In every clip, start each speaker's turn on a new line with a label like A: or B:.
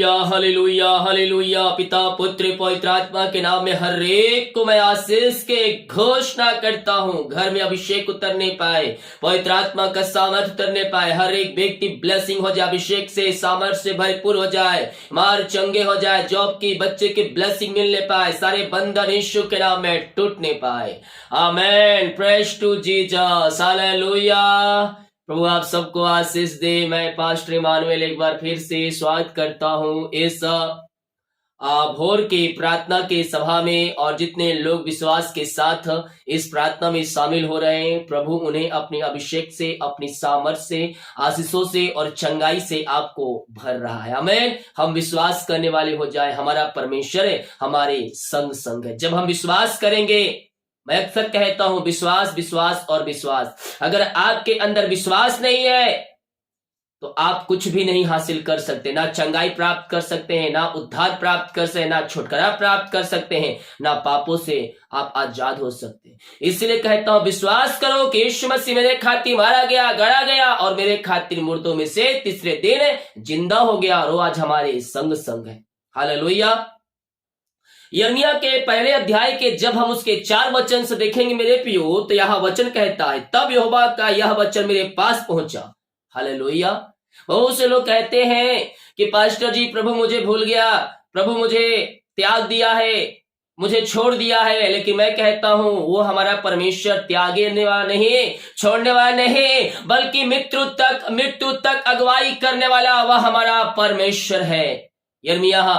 A: Hallelujah hallelujah hallelujah. पिता पुत्र पवित्र आत्मा के नाम में हर एक को मैं आशीष के घोषणा करता हूँ। घर में अभिषेक उतरने पाए, पवित्र आत्मा का सामर्थ्य उतरने पाए, हर एक व्यक्ति ब्लेसिंग हो जाए, अभिषेक से सामर्थ्य से भरपूर हो जाए, मार चंगे हो जाए, जॉब की बच्चे की ब्लेसिंग मिलने पाए, सारे बंधन यीशु के नाम में टूटने पाए। Amen. Praise to Jesus. Hallelujah. प्रभु आप सबको आशीष दे। मैं पास्टर इमानुएल एक बार फिर से स्वागत करता हूं इस भोर की प्रार्थना की सभा में, और जितने लोग विश्वास के साथ इस प्रार्थना में शामिल हो रहे हैं, प्रभु उन्हें अपने अभिषेक से, अपनी सामर्थ्य से, आशीषों से और चंगाई से आपको भर रहा है। आमीन। हम विश्वास करने वाले हो जाए, हमारा परमेश्वर है, हमारे संग संग है। जब हम विश्वास करेंगे, मैं अक्सर कहता हूं विश्वास विश्वास और विश्वास। अगर आपके अंदर विश्वास नहीं है तो आप कुछ भी नहीं हासिल कर सकते। ना चंगाई प्राप्त कर सकते हैं, ना उद्धार प्राप्त कर सकते हैं, ना छुटकारा प्राप्त कर सकते हैं, ना पापों से आप आजाद हो सकते हैं। इसलिए कहता हूं विश्वास करो कि यीशु मसीह मेरे खातिर मारा गया, गड़ा गया और मेरे खातिर मुर्दों में से तीसरे दिन जिंदा हो गया, और वो आज हमारे संग संग है। हालेलुया। यिर्मयाह के पहले अध्याय के जब हम उसके 4 वचन से देखेंगे मेरे प्रियो, तो यह वचन कहता है, तब यहोवा का यह वचन मेरे पास पहुंचा। हालेलुया। बहुत से लोग कहते हैं कि पास्टर जी प्रभु मुझे भूल गया, प्रभु मुझे त्याग दिया है, मुझे छोड़ दिया है। लेकिन मैं कहता हूं वो हमारा परमेश्वर त्यागने वाला नहीं, छोड़ने वाला नहीं, बल्कि मृत्यु तक अगुवाई करने वाला वह हमारा परमेश्वर है। यिर्मयाह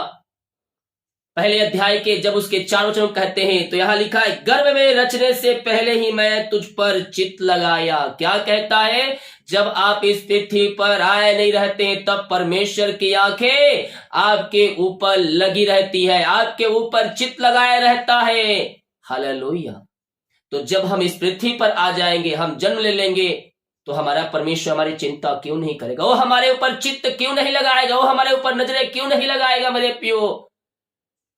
A: पहले अध्याय के जब उसके 4 वचन कहते हैं, तो यहां लिखा है, गर्भ में रचने से पहले ही मैं तुझ पर चित्त लगाया। क्या कहता है? जब आप इस पृथ्वी पर आए नहीं रहते हैं, तब परमेश्वर की आंखें आपके ऊपर लगी रहती है, आपके ऊपर चित्त लगाया रहता है। हालेलुया। तो जब हम इस पृथ्वी पर आ जाएंगे, हम जन्म ले लेंगे, तो हमारा परमेश्वर हमारी चिंता क्यों नहीं करेगा? वो हमारे ऊपर चित्त क्यों नहीं लगाएगा? वो हमारे ऊपर नजरें क्यों नहीं लगाएगा मेरे प्रियो?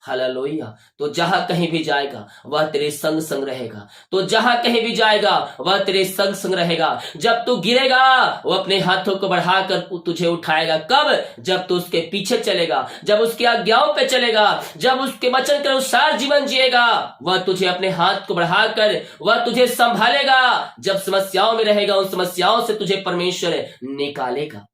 A: हालेलुया। तो जहां कहीं भी जाएगा वह तेरे संग संग रहेगा। तो जहां कहीं भी जाएगा वह तेरे संग संग रहेगा। जब तू गिरेगा वो अपने हाथों को बढ़ाकर तुझे उठाएगा। कब? जब तू उसके पीछे चलेगा, जब उसकी आज्ञाओं पे चलेगा, जब उसके वचन के अनुसार जीवन जिएगा, वह तुझे अपने हाथ को बढ़ाकर वह तुझे संभालेगा। जब समस्याओं में रहेगा, उन समस्याओं से तुझे परमेश्वर निकालेगा।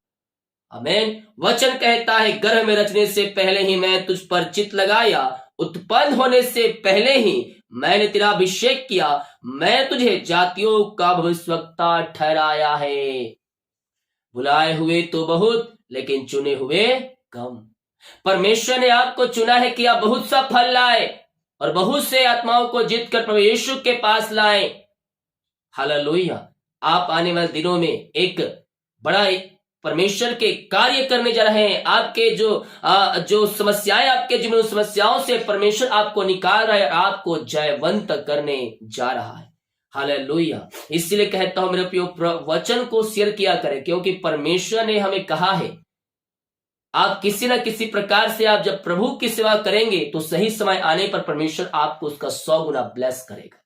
A: आमीन। वचन कहता है, गर्भ में रचने से पहले ही मैं तुझ पर चित्त लगाया, उत्पन्न होने से पहले ही मैंने तेरा अभिषेक किया, मैं तुझे जातियों का भविष्यवक्ता ठहराया है। बुलाए हुए तो बहुत, लेकिन चुने हुए कम। परमेश्वर ने आपको चुना है कि आप बहुत सा फल लाए और बहुत से आत्माओं को जीत कर प्रभु यीशु के पास लाए। हालेलुया। आप आने वाले दिनों में एक बड़ा परमेश्वर के कार्य करने जा रहे हैं। आपके जो समस्याएं आपके जीवन, समस्याओं से परमेश्वर आपको निकाल रहा है, आपको जयवंत करने जा रहा है। हालेलुया। इसलिए कहता हूं मेरे प्रियो, वचन को शेयर किया करें, क्योंकि परमेश्वर ने हमें कहा है आप किसी न किसी प्रकार से आप जब प्रभु की सेवा करेंगे तो सही समय आने पर परमेश्वर आपको उसका 100 गुना ब्लेस करेगा।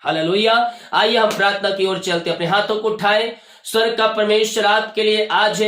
A: हालेलुया। आइए हम प्रार्थना की ओर चलते, अपने हाथों को उठाएं। स्वर्ग का परमेश्वर आपके लिए आज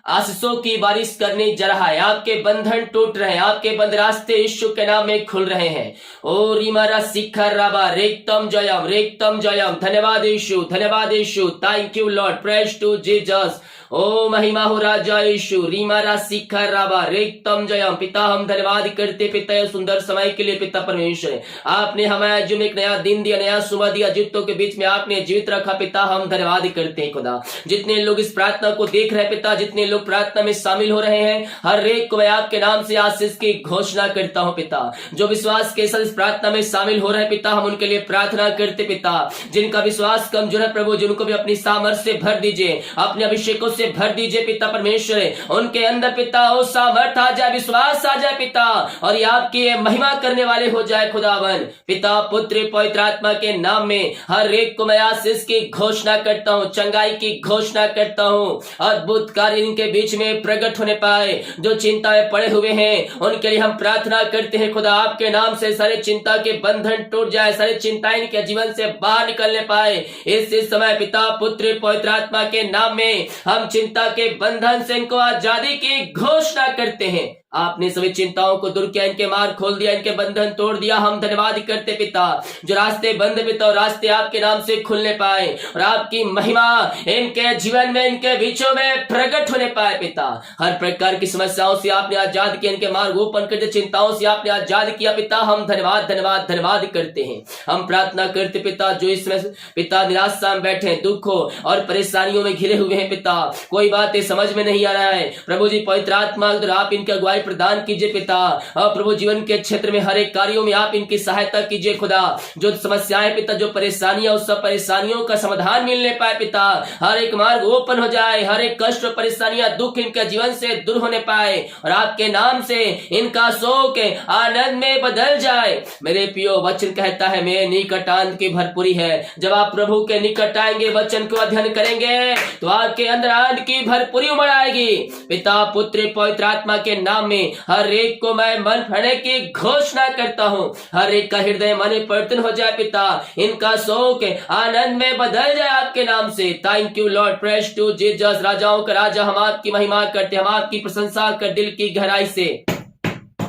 A: आशीषों की बारिश करने जा रहा है। आपके बंधन टूट रहे हैं, आपके बंद रास्ते यीशु के नाम में खुल रहे हैं। ओ रिमारा शिखर राबा रेक्तम जयम, रेक्तम जयम। धन्यवाद यीशु, धन्यवाद यीशु। Thank you Lord. Praise to Jesus. ओ महिमा हो राजा यीशु। रीमारा शिखर राबा रेक्तम जयम। पिता हम धन्यवाद करते पिता सुंदर समय के लिए। पिता परमेश्वर आपने हमें जो एक नया दिन दिया, नया सुबह दिया, जीवितों के बीच में आपने जीवित रखा। पिता हम धन्यवाद करते हैं खुदा। जितने लोग इस प्रार्थना को देख रहे हैं पिता, जितने लोग प्रार्थना में शामिल हो रहे हैं, हर एक को मैं आपके नाम से आशीष की घोषणा करता हूं पिता। जो विश्वास के साथ इस प्रार्थना में शामिल हो रहे हैं पिता, हम उनके लिए प्रार्थना करते पिता। जिनका विश्वास कमजोर है प्रभु, जिनको भी अपनी सामर्थ्य से भर दीजिए, अपने अभिषेकों से भर दीजिए पिता परमेश्वर। उनके अंदर पिता वो सामर्थ आ जाए, विश्वास आ जाए पिता, और ये आपकी महिमा करने वाले हो जाए खुदावन। पिता पुत्र पवित्र आत्मा के नाम में हर एक को मैं आशीष की घोषणा करता हूं, चंगाई की घोषणा करता हूं। अद्भुत कार्य इनके बीच में प्रकट होने पाए। जो चिंता में पड़े हुए हैं उनके लिए हम प्रार्थना करते हैं खुदा, आपके नाम से सारे चिंता के बंधन टूट जाए, सारी चिंताएं इनके जीवन से बाहर निकलने पाए। इस समय पिता पुत्र पवित्र आत्मा के नाम में हम सब चिंता के बंधन से इनको आजादी की घोषणा करते हैं। आपने सभी चिंताओं को दूर किया, इनके मार्ग खोल दिया, इनके बंधन तोड़ दिया। हम धन्यवाद करते पिता, जो रास्ते बंद पिता और रास्ते आपके नाम से खुलने पाए और आपकी महिमा इनके जीवन में, इनके बीचों में प्रकट होने पाए पिता। हर प्रकार की समस्याओं से आपने आजाद किया, इनके मार्ग ओपन करते, चिंताओं से आपने आजाद किया पिता। हम धन्यवाद धन्यवाद धन्यवाद करते हैं। हम प्रार्थना करते पिता, जो इसमें पिता निराशा में बैठे, दुखों और परेशानियों में घिरे हुए हैं पिता, कोई बातें समझ में नहीं आ रहा है प्रभु जी, पवित्र आत्मा आप इनके अगुवाई प्रदान कीजिए पिता। प्रभु जीवन के क्षेत्र में हर एक कार्यों में आप इनकी सहायता कीजिए खुदा। जो समस्याएं पिता, जो परेशानियां, उस सब परेशानियों का समाधान मिलने पाए पिता। हर एक मार्ग ओपन हो जाए, हर एक कष्ट और परेशानियां, दुख इनके जीवन से दूर होने पाए और आपके नाम से इनका शोक आनंद में बदल जाए। मेरे प्रियो, वचन कहता है मेरे निकट आनंद की भरपूरी है। जब आप प्रभु के निकट आएंगे, वचन को अध्ययन करेंगे, तो आपके अंदर आनंद की भरपूरी उमड़ आएगी। पिता, पुत्र, पवित्र आत्मा के नाम में हर एक को मैं मन भरने की घोषणा करता हूँ। हर एक का हृदय मन में परिवर्तन हो जाए पिता, इनका शोक आनंद में बदल जाए आपके नाम से। Thank you Lord, praise to Jesus. राजाओं का राजा, हम आपकी महिमा करते, हम आपकी प्रशंसा कर दिल की गहराई से।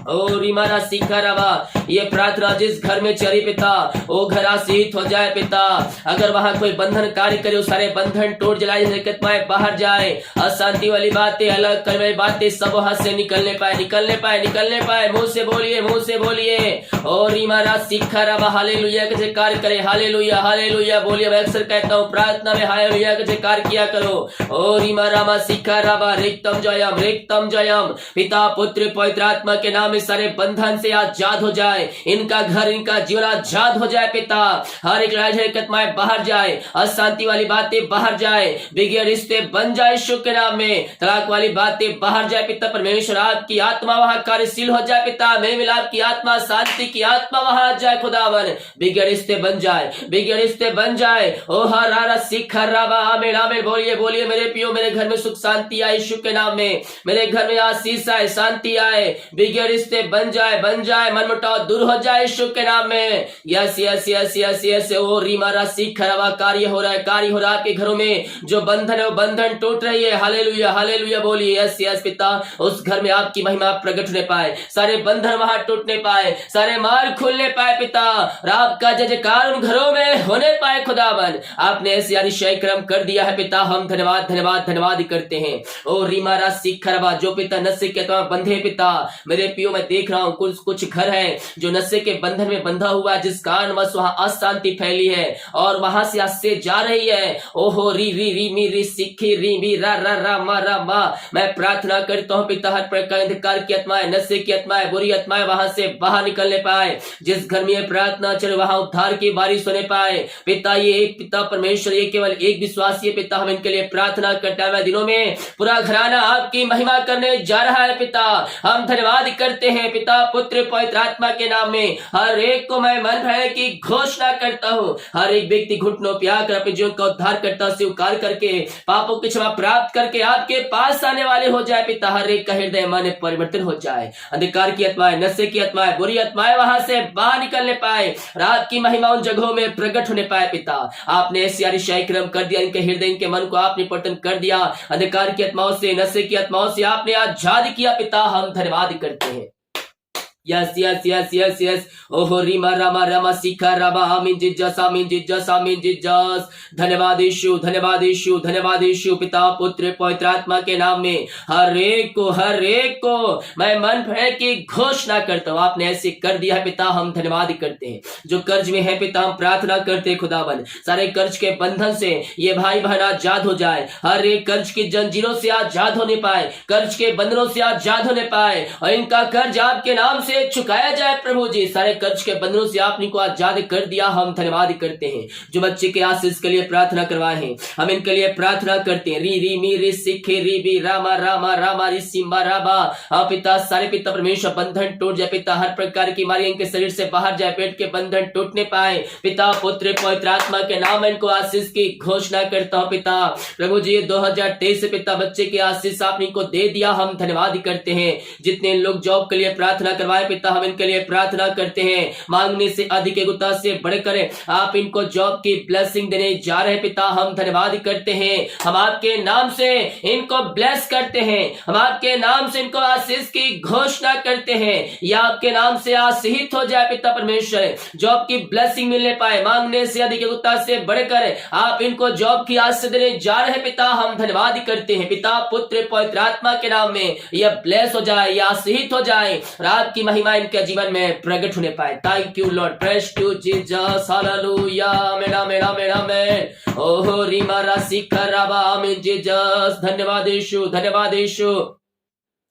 A: ओ रिमाना सीखा रवा, ये प्रार्थना जिस घर में चली पिता, वो घर आशीष हो जाए पिता। अगर वहां कोई बंधन कार्य करे, वो सारे बंधन टूट जलाए, दिक्कतें बाहर जाए, अशांति वाली बातें, अलग करने वाली बातें सब वहां से निकलने पाए, निकलने पाए, निकलने पाए। मुंह से बोलिए, मुंह से बोलिए। ओ रिमाना सीखा रवा, हालेलुया का जयकार करे, हालेलुया हालेलुया बोलिए। मैं अक्सर कहता हूँ प्रार्थना में हालेलुया का जयकार किया करो। ओ रिमा रामा सीखा रवा, रिक्तम जयम, रिक्तम जयम। पिता, पुत्र, पवित्र आत्मा के नाम सारे बंधन से आजाद हो जाए, इनका घर, इनका जीवन आजाद हो जाए पिता। हर एक लड़ाई झगड़े बाहर जाए, अशांति वाली बातें बाहर जाए, बिगड़े रिश्ते बन जाए यीशु के नाम में। तलाक वाली बातें बाहर जाए पिता। परमेश्वर आपकी आत्मा वहां कार्यशील हो जाए पिता। मेल मिलाप की आत्मा, शांति की आत्मा वहां आ जाए खुदावन। बिगड़े रिश्ते बन जाए, बिगड़े रिश्ते बन जाए। ओ हरा सीखा रावा, आमीन आमीन बोलिए, बोलिए। मेरे पियो, मेरे घर में सुख शांति आए यीशु के नाम में। मेरे घर में आशीष आए, शांति आए, बिगड़े रिश्ते बन जाए, बन जाए, मनमुटाव दूर हो जाए यीशु के नाम में। Yes yes yes yes yes. ओ रीमारा सीख रवा, कार्य हो रहा है, कार्य हो रहा है आपके घरों में। जो बंधन है वो बंधन टूट रही है। हालेलुया हालेलुया बोलिए। यस यस पिता, उस घर में आपकी महिमा प्रकट होने पाए, सारे बंधन वहां टूटने पाए, सारे मार्ग खुलने पाए पिता, और आपका जय जयकार उन घरों में होने पाए खुदावन। आपने ऐसे अतिशय क्रम कर दिया है पिता, हम धन्यवाद धन्यवाद धन्यवाद करते हैं। ओ रीमारा सीख रवा, जो पिता नशे के तौर बंधे पिता, मेरे पियो मैं देख रहा हूं कुछ घर है जो नशे के बंधन में बंधा हुआ है, जिस कारणवश वहां अशांति फैली है और वहां से आस्ते जा रही है। ओहो री री री मी री सिखी री मी रा रा रा मा रा मा। मैं प्रार्थना करता हूं पिता, हर प्रकार अंधकार की आत्माएं, नशे की आत्माएं, बुरी आत्माएं वहां से बाहर निकलने पाए। जिस घर में प्रार्थना चले वहां उद्धार की बारिश होने पाए पिता। ये एक पिता परमेश्वर, ये केवल एक विश्वासी है पिता। हम इनके लिए प्रार्थना करते हैं। दिनों में पूरा घराना आपकी महिमा करने जा रहा है पिता। हम धन्यवाद करते हैं पिता, पुत्र, पवित्र आत्मा के नाम में। हर एक को मैं मन भरने की घोषणा करता हूँ। हर एक व्यक्ति घुटनों पे आकर अपने जीवन का उद्धार करता स्वीकार करके पापों की क्षमा प्राप्त करके आपके पास आने वाले हो जाए पिता। हर एक का हृदय मन परिवर्तन हो जाए, अंधकार की आत्माएं, नशे की आत्माएं, बुरी आत्माएं वहां से बाहर निकलने पाए और आपकी महिमा उन जगहों में प्रकट होने पाए पिता। आपने ऐसी अतिशय क्रम कर दिया, इनके हृदय, इनके मन को आपने परिवर्तन कर दिया। अंधकार की आत्माओं से, नशे की आत्माओं से आपने आजाद किया पिता। हम धन्यवाद करते हैं। Yes yes yes yes yes. ओहो रीमा रामा रामा सीखा रामा, आमीन जिज्जस, आमीन जिज्जस, आमीन जिज्जस। धन्यवाद यीशु, धन्यवाद यीशु, धन्यवाद यीशु। पिता, पुत्र, पवित्र आत्मा के नाम में हर एक को मैं मन भर की घोषणा करता हूँ। आपने ऐसे कर दिया है पिता, हम धन्यवाद करते हैं। जो कर्ज में है पिता, हम प्रार्थना करते हैं खुदावन, सारे कर्ज के बंधन से ये भाई बहन आजाद हो जाए। हर एक कर्ज की जंजीरों से आजाद होने पाए, कर्ज के बंधनों से आजाद होने पाए और इनका कर्ज आपके नाम से चुकाया जाए प्रभु जी। सारे कर्ज के बंधनों से आपने को आजाद कर दिया। हम धन्यवाद करते हैं। जो बच्चे के आशीष के लिए प्रार्थना करवाए हैं, हम इनके लिए प्रार्थना करते हैं। री री मी री सिखे री बी रामा रामा रामा री सिम्बा राबा। हाँ पिता, सारे पिता परमेश्वर बंधन टूट जाए पिता। हर प्रकार की बीमारी इनके शरीर से बाहर जाए, पेट के बंधन टूटने पाए पिता। पुत्र, पवित्र आत्मा के नाम इनको आशीष की घोषणा करता हूँ पिता। प्रभु जी 2023 से पिता बच्चे के आशीष आपने को दे दिया। हम धन्यवाद करते हैं। जितने लोग जॉब के लिए प्रार्थना करवाए पिता, हम इनके लिए प्रार्थना करते हैं। मांगने से अधिक एगुता से बढ़कर आप इनको जॉब की ब्लेसिंग देने जा रहे पिता, हम धन्यवाद करते हैं। हम आपके नाम से इनको ब्लेस करते हैं, हम आपके नाम से इनको आशीष की घोषणा करते हैं। या आपके नाम से आशीषित हो जाए पिता परमेश्वर, जॉब की ब्लेसिंग मिलने पाए। मांगने से अधिक एगुता से बढ़कर आप इनको जॉब की आशीष देने जा रहे पिता, हम धन्यवाद करते हैं। पिता, पुत्र, पवित्र आत्मा के नाम में यह ब्लेस हो जाए, यह आशीषित हो जाए और आपकी महिमा इनके जीवन में प्रकट होने पाए। Thank you Lord, praise to Jesus, hallelujah, मेरा मेरा मेरा मैं ओह रीमा राशि कराबा में जीसस। धन्यवाद यीशु, धन्यवाद यीशु।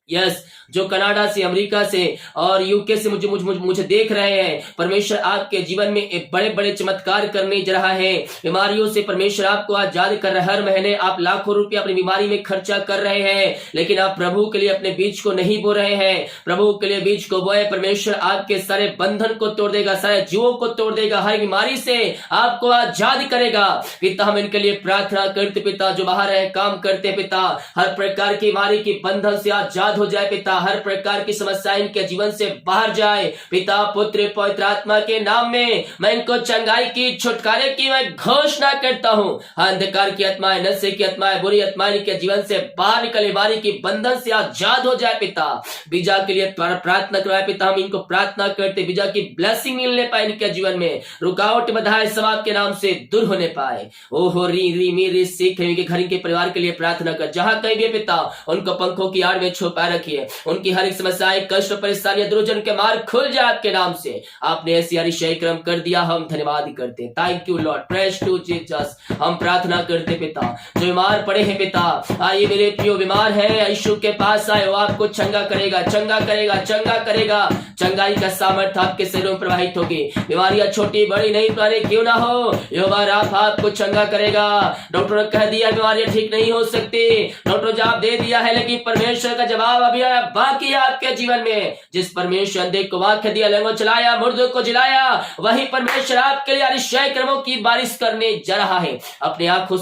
A: यस, जो कनाडा से, अमेरिका से और यूके से मुझे देख रहे हैं, परमेश्वर आपके जीवन में एक बड़े बड़े चमत्कार करने जा रहा है। बीमारियों से परमेश्वर आपको आजाद कर रहा है। हर महीने आप लाखों रुपया अपनी बीमारी में खर्चा कर रहे हैं, लेकिन आप प्रभु के लिए अपने बीज को नहीं बो रहे हैं। प्रभु के लिए बीज को बोए, परमेश्वर आपके सारे बंधन को तोड़ देगा, सारे जीवों को तोड़ देगा, हर बीमारी से आपको आजाद करेगा। पिता, हम इनके लिए प्रार्थना करते पिता, जो बाहर है काम करते पिता, हर प्रकार की बीमारी की बंधन से आजाद हो जाए पिता, हर प्रकार की समस्या इनके जीवन से बाहर जाए। पिता, पुत्र, पवित्र आत्मा के नाम में मैं इनको चंगाई की, छुटकारे की मैं घोषणा करता हूं। अंधकार की आत्माएं, नशे की आत्माएं, बुरी आत्माएं इनके जीवन से बाहर निकले, बीमारी की बंधन से आजाद हो जाए पिता। बीजा के लिए प्रार्थना करवाए पिता, हम इनको प्रार्थना करते, बीजा की ब्लेसिंग मिलने पाए इनके जीवन में, रुकावट बाधाएं सब आपके नाम से दूर होने पाए। ओहो री री मेरे सीख के घर के परिवार के लिए प्रार्थना कर, जहां कहीं भी पिता उनको पंखों की आड़ में छुपा रखिए, उनकी हर एक समस्याएं, कष्ट, परेशानियां, दुर्जन के मार्ग खुल जाए आपके नाम से। आपने ऐसी अतिशय क्रम कर दिया, हम धन्यवाद करते हैं। Thank you Lord, praise to Jesus. हम प्रार्थना करते पिता, जो बीमार पड़े हैं पिता, आइए मेरे प्रियो बीमार है, यीशु के पास आए, वो आपको चंगा करेगा, चंगा करेगा, चंगा करेगा। चंगाई का सामर्थ्य आपके शरीरों में प्रवाहित होगी। बीमारियां छोटी बड़ी नहीं पुरानी क्यों ना हो, यहोवा राफा आपको चंगा करेगा। डॉक्टर ने कह दिया बीमारियां ठीक नहीं हो सकती, डॉक्टर जवाब दे दिया है, लेकिन परमेश्वर का जवाब अभी बाकी है आपके जीवन में। जिस परमेश्वर ने को वाक्य दिया, लंगों चलाया, मुर्दों को जिलाया, वही परमेश्वर आपके लिए अतिशय कर्मों की बारिश करने जा रहा है। अपने आंखों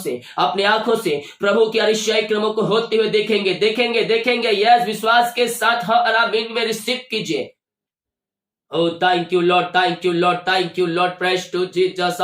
A: से प्रभु के अतिशय कर्मों को होते हुए देखेंगे, देखेंगे, देखेंगे। यस, विश्वास के साथ हर आमीन में रिसीव कीजिए। Oh, thank you Lord, thank you Lord, thank you Lord, praise to Jesus,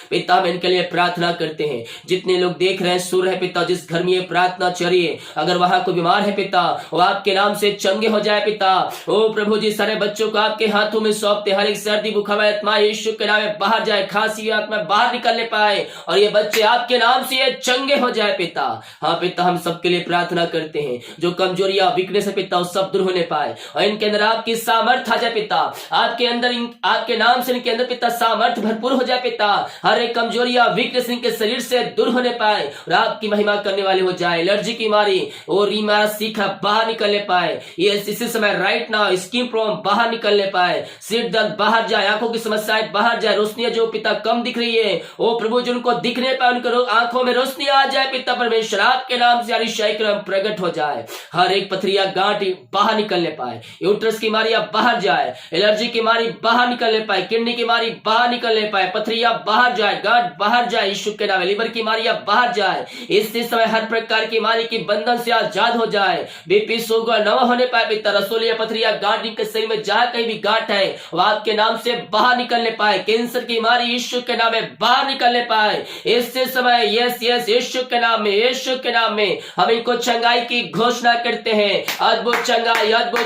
A: पिता, हम इनके लिए प्रार्थना करते हैं। जितने लोग देख रहे हैं, सुन रहे पिता, जिस घर में ये प्रार्थना चलिए, अगर वहां कोई बीमार है पिता, वो आपके नाम से चंगे हो जाए पिता। ओ प्रभु जी, सारे बच्चों को आपके हाथों में सौंपते, हर एक सर्दी बुखार आत्मा यीशु के नाम में बाहर जाए, खांसी आत्मा बाहर निकलने पाए और ये बच्चे आपके नाम से ये चंगे हो जाए पिता। हाँ पिता, हम सबके लिए प्रार्थना करते हैं, जो कमजोरियां, वीकनेस है पिता, वो सब दूर होने पाए और इनके अंदर आपकी सामर्थ आ जाए पिता। आपके अंदर, आपके नाम से इनके अंदर पिता सामर्थ भरपूर हो जाए पिता। हर एक कमजोरियां, वीकनेस इनके शरीर से दूर होने पाए और आपकी महिमा करने वाले हो जाए। एलर्जी की बीमारी और रीमा सीखा बाहर निकलने पाए, ये इसी समय राइट नाउ स्किन प्रॉब्लम बाहर निकलने पाए, सिर दर्द बाहर जाए, आंखों की समस्याएं बाहर जाए, रोशनी जो पिता कम दिख रही है, ओ प्रभु जो उनको दिखने पाए, उनको आंखों में रोशनी आ जाए पिता परमेश्वर, आपके नाम से अतिशय क्रम प्रकट हो जाए। हर एक पथरिया गांठ बाहर निकलने पाए, यूट्रस की बीमारियां बाहर जाए, एलर्जी की बीमारी बाहर निकलने पाए, किडनी की बीमारी बाहर निकलने पाए, पथरिया बाहर जाए, गांठ बाहर जाए, यीशु के नाम में लीवर की बीमारियां बाहर जाए। इसी समय हर प्रकार की बीमारी की बंधन से आजाद हो जाए, बीपी शुगर न होने पाए पिता, रसोलिया पथरिया गांठ के शरीर में जहां कहीं भी गांठ है वो आपके नाम से बाहर निकलने पाए, कैंसर की बीमारी यीशु के नाम में बाहर निकलने पाए। इसी समय यस यस यीशु के नाम में, यीशु के नाम में हम इनको चंगाई की घोषणा करते हैं। अद्भुत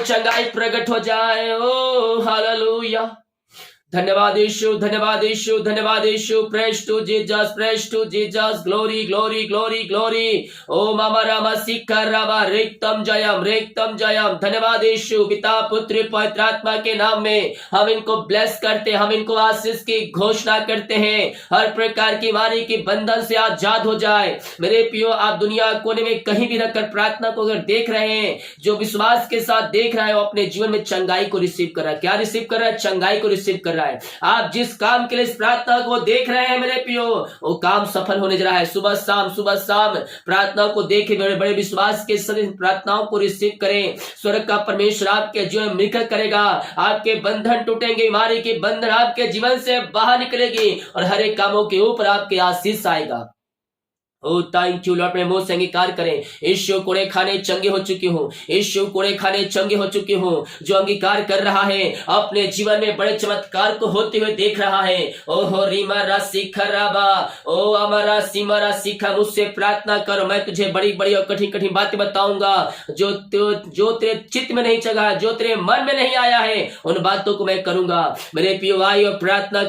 A: चंगाई प्रकट हो जाए। ओ हालेलुया, धन्यवाद यीशु, धन्यवाद यीशु, धन्यवाद यीशु, praise to Jesus, praise to Jesus, glory glory glory glory. ओ मामा रामा सिक्खर रामा रेक्तम जयम। धन्यवाद यीशु, पिता पुत्र पवित्र आत्मा के नाम में हम इनको ब्लेस करते हैं, हम इनको आशीष की घोषणा करते हैं। हर प्रकार की बीमारी की बंधन से आजाद हो जाए। मेरे प्रियो, आप दुनिया कोने में कहीं भी रखकर प्रार्थना को अगर देख रहे हैं, जो विश्वास के साथ देख रहा है, वो अपने जीवन में चंगाई को रिसीव कर रहा है। क्या रिसीव कर रहा है? चंगाई को रिसीव कर रहा है। आप जिस काम के लिए इस प्रार्थना को देख रहे हैं मेरे प्रियो, वो काम सफल होने जा रहा है। सुबह शाम प्रार्थना को देखे, बड़े बड़े विश्वास के साथ प्रार्थनाओं को रिसीव करें। स्वर्ग का परमेश्वर आपके जीवन में मिलकर करेगा। आपके बंधन टूटेंगे, बीमारी के बंधन आपके जीवन से बाहर निकलेगी और हर एक कामों के ऊपर आपके आशीष आएगा। ओ थैंक यू लॉर्ड, अपने मुंह से अंगीकार करें, यीशु कोड़े खाने चंगे हो चुकी हूँ, यीशु कोड़े खाने चंगे हो चुकी हूँ। जो अंगीकार कर रहा है अपने जीवन में बड़े चमत्कार को होते हुए देख रहा है। ओहो रीमा राशि खराबा, ओ अमरा सीमा सीखा, मुझसे प्रार्थना करो, मैं तुझे बड़ी बड़ी और कठिन कठिन बातें बताऊंगा जो तेरे चित्त में नहीं जगा, जो तेरे मन में नहीं आया है, उन बातों को मैं करूंगा। मेरे प्रिय भाई, और प्रार्थना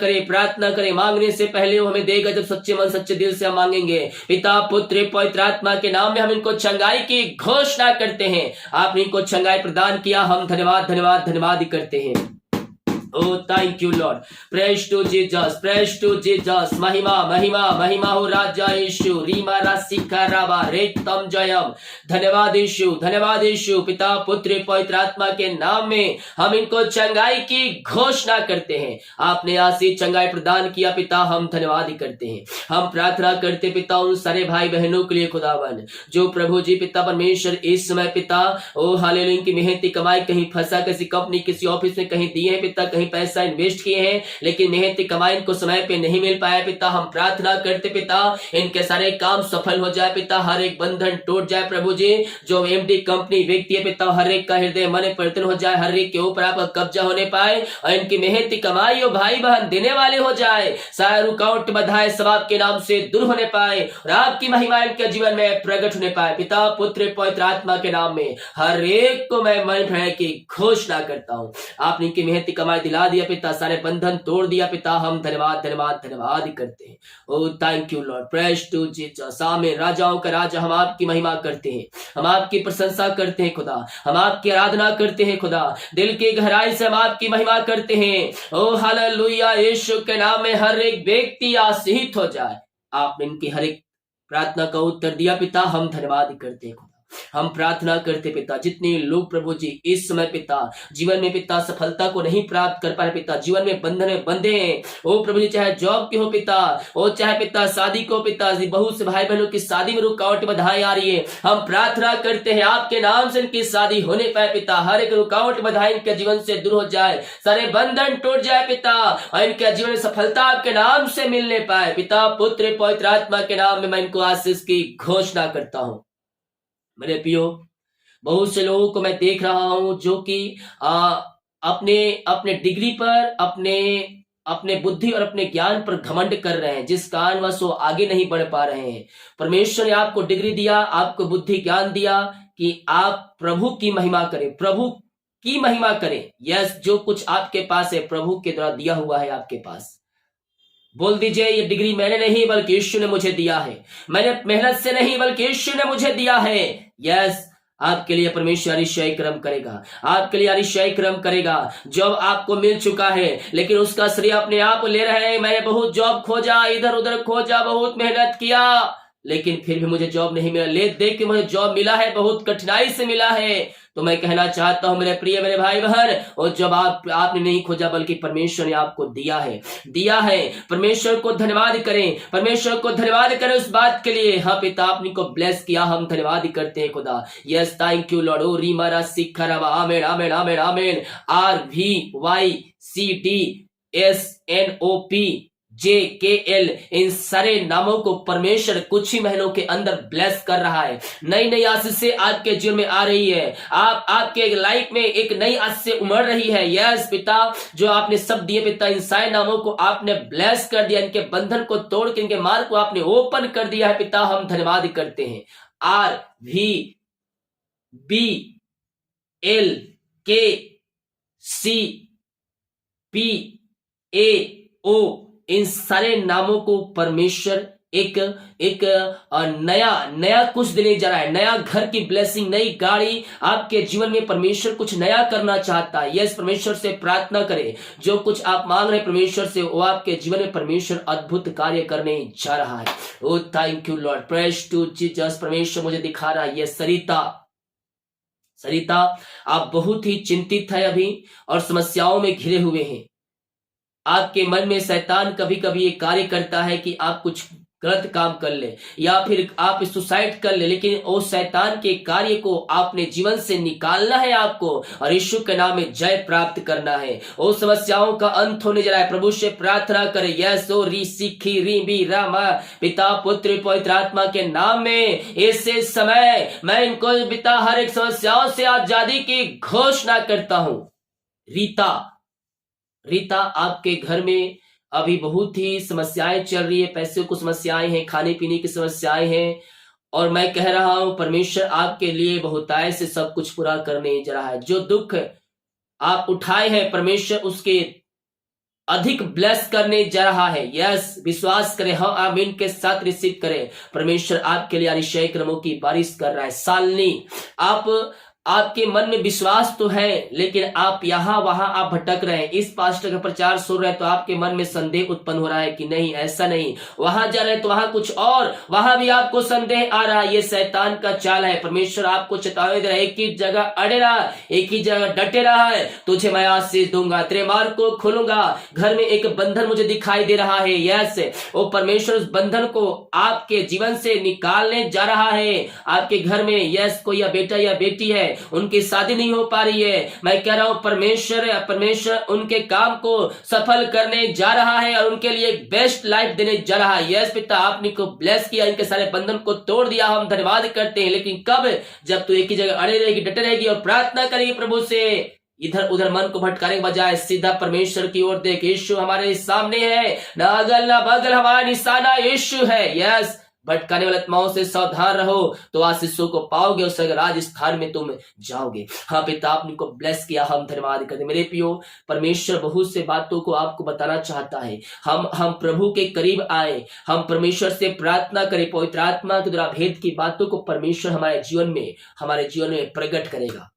A: करें, मांगने से पहले वो हमें देगा जब सच्चे मन सच्चे दिल से हम मांगेंगे। पिता पुत्र पवित्र आत्मा के नाम में हम इनको चंगाई की घोषणा करते हैं। आपने इनको चंगाई प्रदान किया, हम धन्यवाद धन्यवाद धन्यवाद करते हैं। Oh, thank you, Lord. Praise to Jesus. Praise to Jesus. महिमा महिमा महिमा हो राजा यीशु। रीमा रासिका राबा रेतम जयम। धन्यवाद यीशु, धन्यवाद यीशु। पिता पुत्र पवित्र आत्मा के नाम में हम इनको चंगाई की घोषणा करते हैं। आपने आशीष चंगाई प्रदान किया पिता, हम धन्यवाद करते हैं। हम प्रार्थना करते पिता उन सारे भाई बहनों के लिए खुदावन, जो प्रभु जी पिता परमेश्वर इस समय पिता ओ हालेलुया की मेहनती कमाई कहीं फंसा, किसी कंपनी किसी ऑफिस में कहीं दिए हैं पिता, कहीं पैसा इन्वेस्ट किए हैं लेकिन मेहनती कमाई इनको समय पे नहीं मिल पाया पिता। हम प्रार्थना करते पिता इनके सारे काम सफल हो जाए पिता, हर एक बंधन टूट जाए प्रभु जी। जो एमडी कंपनी व्यक्ति है पिता, हर एक का हृदय मन परिवर्तन हो जाए, हर एक के ऊपर आपका कब्जा होने पाए और इनकी मेहनती कमाई और भाई बहन देने वाले हो जाए। सारे रुकावट बधाए सब आपके नाम से दूर होने पाए और आपकी महिमा इनके जीवन में प्रकट होने पाए। पिता पुत्र पवित्र आत्मा के नाम में हर एक को मैं मन की घोषणा करता हूँ। आपने इनकी मेहनती कमाई दिला दिया पिता, सारे बंधन तोड़ दिया पिता, हम धन्यवाद धन्यवाद धन्यवाद करते हैं। ओ thank you Lord, praise to Jesus. Amen. राजाओं का राजा हम आपकी महिमा करते हैं, हम आपकी प्रशंसा करते हैं खुदा, हम आपकी आराधना करते हैं खुदा, दिल की गहराई से हम आपकी महिमा करते हैं। ओ हालेलुया, यीशु के नाम में हर एक व्यक्ति आशीषित हो जाए। आपने इनकी हर एक प्रार्थना का उत्तर दिया पिता, हम धन्यवाद करते हैं खुदा। हम प्रार्थना करते पिता, जितने लोग प्रभु जी इस समय पिता जीवन में पिता सफलता को नहीं प्राप्त कर पा रहे पिता, जीवन में बंधन में बंधे हैं, ओ प्रभु जी चाहे जॉब की हो पिता, ओ चाहे पिता शादी को पिता जी, बहुत से भाई बहनों की शादी में रुकावट बधाई आ रही है। हम प्रार्थना करते हैं आपके नाम से इनकी शादी होने पाए पिता, हर एक रुकावट बधाई इनके जीवन से दूर हो जाए, सारे बंधन टूट जाए पिता और इनके जीवन में सफलता आपके नाम से मिलने पाए। पिता पुत्र पवित्र आत्मा के नाम में मैं इनको आशीष की घोषणा करता हूँ। मेरे पियो, बहुत से लोगों को मैं देख रहा हूं जो कि अपने अपने डिग्री पर, अपने बुद्धि और अपने ज्ञान पर घमंड कर रहे हैं, जिस कारणवश वो आगे नहीं बढ़ पा रहे हैं। परमेश्वर ने आपको डिग्री दिया, आपको बुद्धि ज्ञान दिया कि आप प्रभु की महिमा करें, प्रभु की महिमा करें। यस, जो कुछ आपके पास है प्रभु के द्वारा दिया हुआ है आपके पास। बोल दीजिए, ये डिग्री मैंने नहीं बल्कि यीशु ने मुझे दिया है, मैंने मेहनत से नहीं बल्कि यीशु ने मुझे दिया है। यस, आपके लिए परमेश्वर अतिशय क्रम करेगा, आपके लिए अतिशय क्रम करेगा। जॉब आपको मिल चुका है लेकिन उसका श्रेय अपने आप ले रहे हैं। मैंने बहुत जॉब खोजा, इधर उधर खोजा, बहुत मेहनत किया लेकिन फिर भी मुझे जॉब नहीं मिला। ले देख के मुझे जॉब मिला है, बहुत कठिनाई से मिला है। तो मैं कहना चाहता हूं मेरे प्रिय मेरे भाई बहन, और जब आपने नहीं खोजा बल्कि परमेश्वर ने आपको दिया है। परमेश्वर को धन्यवाद करें, परमेश्वर को धन्यवाद करें उस बात के लिए। हाँ पिता, आपने को ब्लेस किया, हम धन्यवाद करते हैं खुदा। Yes, thank you lord. ओ रीमारा सिखरवा, amen amen amen amen. RVYCTSNOPJKL, इन सारे नामों को परमेश्वर कुछ ही महीनों के अंदर ब्लेस कर रहा है। नई नई आशीषें आपके जीवन में आ रही है, आपके लाइफ में एक नई आशीष उमड़ रही है। यस पिता, जो आपने सब दिए पिता, इन सारे नामों को आपने ब्लेस कर दिया, इनके बंधन को तोड़ के इनके मार्ग को आपने ओपन कर दिया है पिता, हम धन्यवाद करते हैं। RVBLKCPAO, इन सारे नामों को परमेश्वर एक नया कुछ देने जा रहा है। नया घर की ब्लेसिंग, नई गाड़ी आपके जीवन में परमेश्वर कुछ नया करना चाहता है। यस, परमेश्वर से प्रार्थना करें, जो कुछ आप मांग रहे हैं परमेश्वर से, वो आपके जीवन में परमेश्वर अद्भुत कार्य करने जा रहा है। ओ thank you Lord, praise to Jesus. परमेश्वर मुझे दिखा रहा है। ये सरिता, आप बहुत ही चिंतित है अभी और समस्याओं में घिरे हुए हैं। आपके मन में शैतान कभी कभी ये कार्य करता है कि आप कुछ गलत काम कर ले या फिर आप सुसाइड कर ले, लेकिन उस शैतान के कार्य को आपने जीवन से निकालना है आपको और यीशु के नाम में जय प्राप्त करना है। उस समस्याओं का अंत होने जा रहा है। प्रभु से प्रार्थना करें, यस ओ री सिखी री बी रामा, पिता पुत्र पवित्र आत्मा के नाम में ऐसे समय मैं इनको पिता हर एक समस्याओं से आजादी की घोषणा करता हूं। रीता आपके घर में अभी बहुत ही समस्याएं चल रही है, पैसों को समस्याएं हैं, खाने पीने की समस्याएं हैं, और मैं कह रहा हूं परमेश्वर आपके लिए बहुतायत से सब कुछ पूरा करने जा रहा है। जो दुख आप उठाए हैं परमेश्वर उसके अधिक ब्लेस करने जा रहा है। यस, विश्वास करें, हाँ आमीन के साथ रिसीव करें। परमेश्वर आपके लिए अतिशय क्रमों की बारिश कर रहा है। सालनी, आपके मन में विश्वास तो है, लेकिन आप यहां वहां आप भटक रहे हैं। इस पास्टर का प्रचार सुन रहे हैं तो आपके मन में संदेह उत्पन्न हो रहा है कि नहीं ऐसा नहीं, वहां जा रहे हैं तो वहां कुछ और, वहां भी आपको संदेह आ रहा है। ये शैतान का चाल है। परमेश्वर आपको चेतावनी दे रहा है, एक ही जगह अड़े रहा, एक ही जगह डटे रहा है, तुझे मैं आशीष दूंगा, तेरे मार्ग को खोलूंगा। घर में एक बंधन मुझे दिखाई दे रहा है। यस, वो परमेश्वर उस बंधन को आपके जीवन से निकालने जा रहा है। आपके घर में यस कोई या बेटा या बेटी है, उनकी शादी नहीं हो पा रही है, मैं कह रहा हूं परमेश्वर उनके काम को सफल करने जा रहा है और उनके लिए एक बेस्ट लाइफ देने जा रहा है। यस पिता, आपने को ब्लेस किया, इनके सारे बंधन को तोड़ दिया, हम धन्यवाद करते हैं। लेकिन कब? जब तू एक ही जगह अड़े रहेगी, डटे रहेगी और प्रार्थना करेगी प्रभु से, इधर उधर मन को भटकाने के बजाय सीधा परमेश्वर की ओर देख। यीशु हमारे सामने है, ना अगल ना बगल, हमारा निशाना यीशु है। यस, भटकाने वाले आत्माओं से सावधान रहो तो आशीषों को पाओगे, उस राजस्थान में तुम जाओगे। हाँ पिता, आपने को ब्लेस किया, हम धन्यवाद करते। मेरे प्रियो, परमेश्वर बहुत से बातों को आपको बताना चाहता है। हम प्रभु के करीब आए, हम परमेश्वर से प्रार्थना करें, पवित्र आत्मा के द्वारा भेद की बातों को परमेश्वर हमारे जीवन में प्रकट करेगा।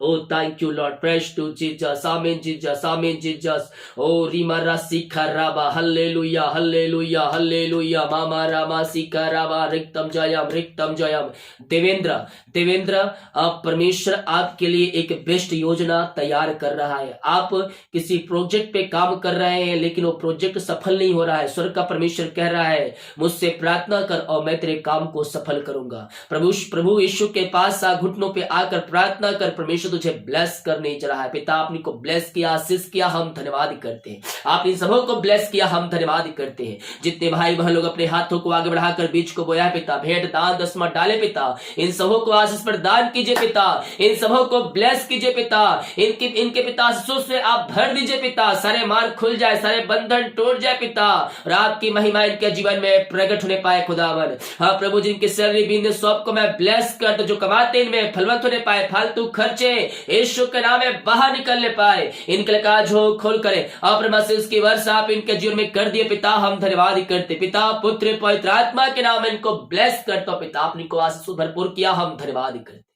A: Oh, thank you, Lord. Praise to Jesus. Amen, Jesus. Amen, Jesus. Oh, Rimara Sikaraba. Hallelujah. Hallelujah. Hallelujah. Mama Rama Sikaraba. Riktam Jayam. Devendra, आप परमेश्वर आपके लिए एक बेस्ट योजना तैयार कर रहा है। आप किसी प्रोजेक्ट पे काम कर रहे हैं, लेकिन वो प्रोजेक्ट सफल नहीं हो रहा है। स्वर्ग का परमेश्वर कह रहा है, मुझसे प्रार्थना कर और मैं तेरे काम को सफल करूंगा। प्रभु यीशु के पास घुटनों पे आकर प्रार्थना कर, परमेश्वर तुझे ब्लेस करने जा रहा है। पिता, आपने को ब्लेस किया, आशीष किया, हम धन्यवाद करते हैं। आपने सबों को ब्लेस किया, हम धन्यवाद करते हैं। जितने भाई बहन लोग अपने हाथों को आगे बढ़ाकर बीज को बोया है पिता, भेंट दान दसवां डाले पिता, इन सबों को आशीष प्रदान कीजिए पिता, इन सबों को ब्लेस कीजिए पिता, इनके पिता आशीषों से आप भर दीजिए पिता, सारे मार्ग खुल जाए, सारे बंधन टूट जाए पिता, और आपकी महिमा इनके जीवन में प्रकट होने पाए खुदावन। हाँ प्रभु, जिनके सैलरी बिजनेस सबको मैं ब्लेस कर, जो कमाते इनमें फलवंत होने पाए, फालतू खर्चे यीशु के नाम में बाहर निकलने पाए, इनके लिए काज हो खोल करे, अप्रमासिस की वर्षा आप इनके जीवन में कर दिए पिता, हम धन्यवाद करते। पिता पुत्र पवित्र आत्मा के नाम में इनको ब्लेस करता पिता, आपने को आशीष भरपूर किया, हम धन्यवाद करते।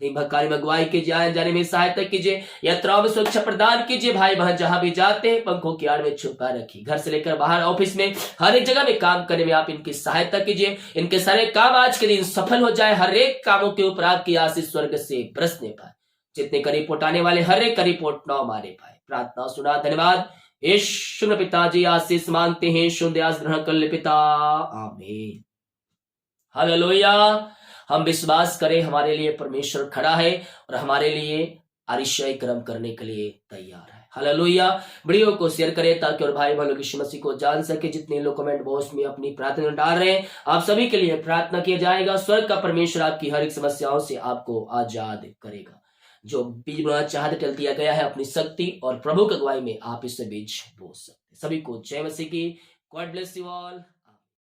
A: दिन भर कार्य में अगुवाई कीजिए, आने जाने में सहायता कीजिए, यात्राओं में सुरक्षा प्रदान कीजिए। भाई बहन जहां भी जाते हैं पंखों की आड़ में छुपा रखिए, घर से लेकर बाहर ऑफिस में हर एक जगह में काम करने में आप इनकी सहायता कीजिए। इनके सारे काम आज के दिन सफल हो जाए, हर एक कामों के ऊपर आपकी आशीष स्वर्ग से बरसने पाए। जितने का रिपोर्ट आने वाले हर एक का रिपोर्ट न मारे पाए। प्रार्थना सुना, धन्यवाद। यीशु पिताजी आशीष मांगते हैं, शुद्धास ग्रहण कर ले पिता, आमीन। हालेलुया। हम विश्वास करें हमारे लिए परमेश्वर खड़ा है और हमारे लिए अतिशय कर्म करने के लिए तैयार है। हालेलुया। वीडियो को शेयर करें ताकि और भाई बहनों यीशु मसीह को जान सके। जितने लोग कमेंट बॉक्स में अपनी प्रार्थना डाल रहे हैं, आप सभी के लिए प्रार्थना किया जाएगा। स्वर्ग का परमेश्वर आपकी हर एक समस्याओं से आपको आजाद करेगा। जो बीज बोना चाहते टल दिया गया है, अपनी शक्ति और प्रभु की अगुवाई में आप इससे बीज बो सकते। सभी को जय मसीह की। God bless you all.